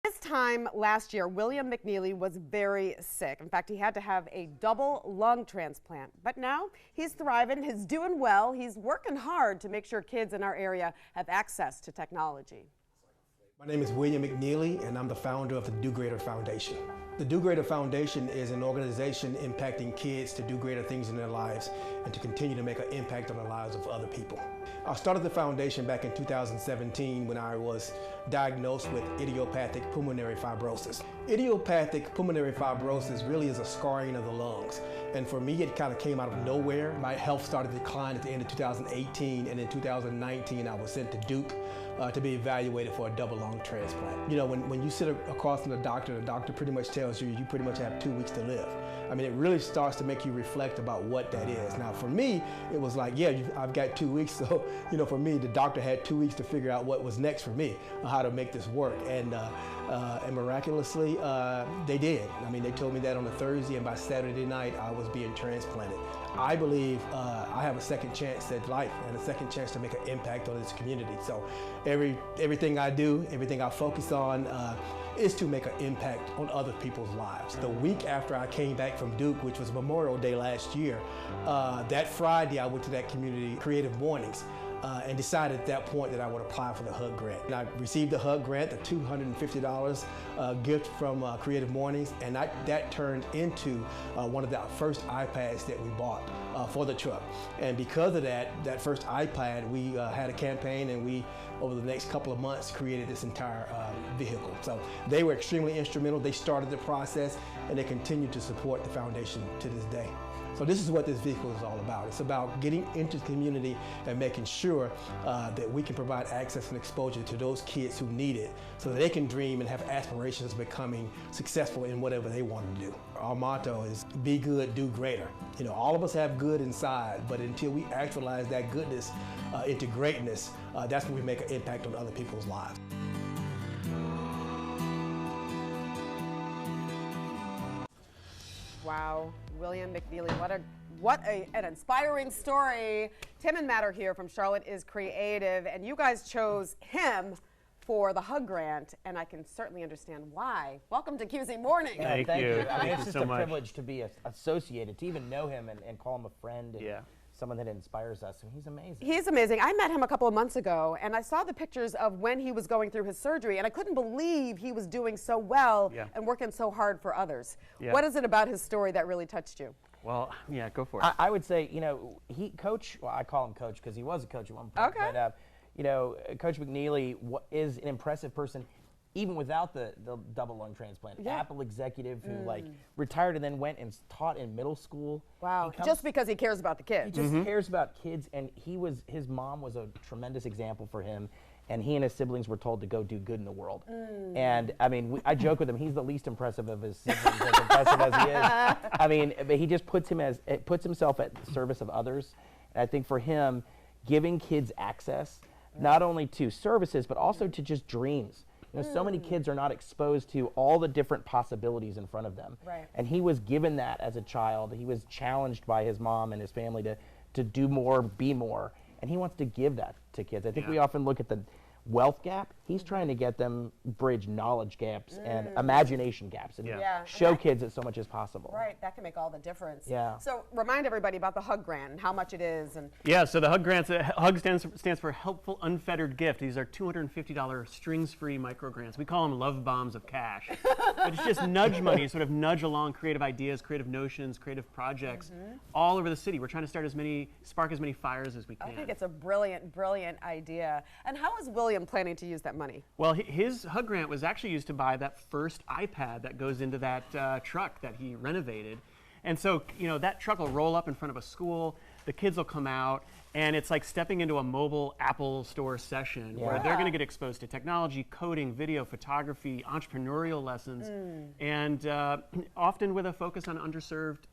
This time last year, William McNeely was very sick. In fact, he had to have a double lung transplant. But now he's thriving, he's doing well, he's working hard to make sure kids in our area have access to technology. My name is William McNeely, and I'm the founder of the Do Greater Foundation. The Do Greater Foundation is an organization impacting kids to do greater things in their lives and to continue to make an impact on the lives of other people. I started the foundation back in 2017 when I was diagnosed with idiopathic pulmonary fibrosis. Idiopathic pulmonary fibrosis really is a scarring of the lungs. And for me, it kind of came out of nowhere. My health started to decline at the end of 2018, and in 2019, I was sent to Duke to be evaluated for a double lung transplant. You know, when you sit across from the doctor pretty much tells you you pretty much have 2 weeks to live. I mean, it really starts to make you reflect about what that is. Now, for me, it was like, yeah, I've got 2 weeks, so, you know, for me, the doctor had 2 weeks to figure out what was next for me, how to make this work, and miraculously, they did. I mean, they told me that on a Thursday, and by Saturday night, I was being transplanted. I believe I have a second chance at life and a second chance to make an impact on this community. So everything I do, everything I focus on is to make an impact on other people's lives. The week after I came back from Duke, which was Memorial Day last year, that Friday I went to that community Creative Mornings. And decided at that point that I would apply for the HUG grant. And I received the HUG grant, the $250 gift from Creative Mornings, and that turned into one of the first iPads that we bought for the truck. And because of that first iPad, we had a campaign, and we, over the next couple of months, created this entire vehicle. So they were extremely instrumental. They started the process, and they continue to support the foundation to this day. So this is what this vehicle is all about. It's about getting into the community and making sure that we can provide access and exposure to those kids who need it so that they can dream and have aspirations of becoming successful in whatever they want to do. Our motto is be good, do greater. You know, all of us have good inside, but until we actualize that goodness into greatness, that's when we make an impact on other people's lives. Wow, William McNeely, what an inspiring story. Tim and Matt are here from Charlotte is Creative, and you guys chose him for the HUG grant, and I can certainly understand why. Welcome to QC Morning. Thank you. I mean, it's Thank you just so a much. privilege to be associated, to even know him and call him a friend. And someone that inspires us, and he's amazing. He's amazing. I met him a couple of months ago, and I saw the pictures of when he was going through his surgery, and I couldn't believe he was doing so well and working so hard for others. What is it about his story that really touched you? Well, yeah, go for it. I would say, you know, well, I call him Coach because he was a coach at one point. Okay. But, you know, Coach McNeely is an impressive person, even without the double lung transplant. Apple executive who like retired and then went and taught in middle school. Wow, just because he cares about the kids. He just cares about kids, and his mom was a tremendous example for him, and he and his siblings were told to go do good in the world. And I mean, I joke with him, he's the least impressive of his siblings, as impressive as he is. I mean, but he just puts himself at the service of others. And I think for him, giving kids access, not only to services, but also to just dreams. You know, so many kids are not exposed to all the different possibilities in front of them. Right. And he was given that as a child. He was challenged by his mom and his family to do more, be more. And he wants to give that to kids. I think we often look at the wealth gap. He's trying to get them bridge knowledge gaps and imagination gaps and show kids that so much is possible. Right, that can make all the difference. Yeah. So remind everybody about the HUG grant and how much it is. And yeah, so the HUG grant, HUG stands for Helpful Unfettered Gift. These are $250 strings-free micro grants. We call them love bombs of cash. But it's just nudge money, sort of nudge along creative ideas, creative notions, creative projects all over the city. We're trying to spark as many fires as we can. I think it's a brilliant, brilliant idea. And how is William planning to use that money? Well, his HUG grant was actually used to buy that first iPad that goes into that truck that he renovated. And so, you know, that truck will roll up in front of a school, the kids will come out, and it's like stepping into a mobile Apple store session where they're going to get exposed to technology, coding, video, photography, entrepreneurial lessons, and often with a focus on underserved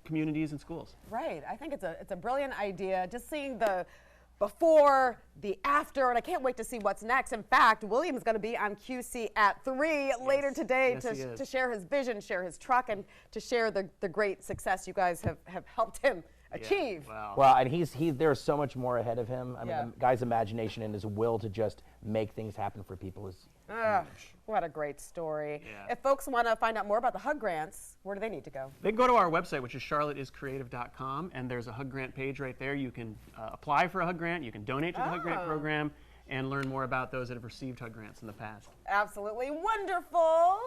communities and schools. Right, I think it's a brilliant idea. Just seeing the before, the after, and I can't wait to see what's next. In fact, William is going to be on QC at 3 later today to share his vision, share his truck, and to share the great success you guys have helped him achieve. Wow. Well, and there's so much more ahead of him. I mean, the guy's imagination and his will to just make things happen for people is What a great story. Yeah. If folks want to find out more about the Hug Grants, where do they need to go? They can go to our website, which is charlottescreative.com, and there's a Hug Grant page right there. You can apply for a Hug Grant, you can donate to the Hug Grant program, and learn more about those that have received Hug Grants in the past. Absolutely wonderful.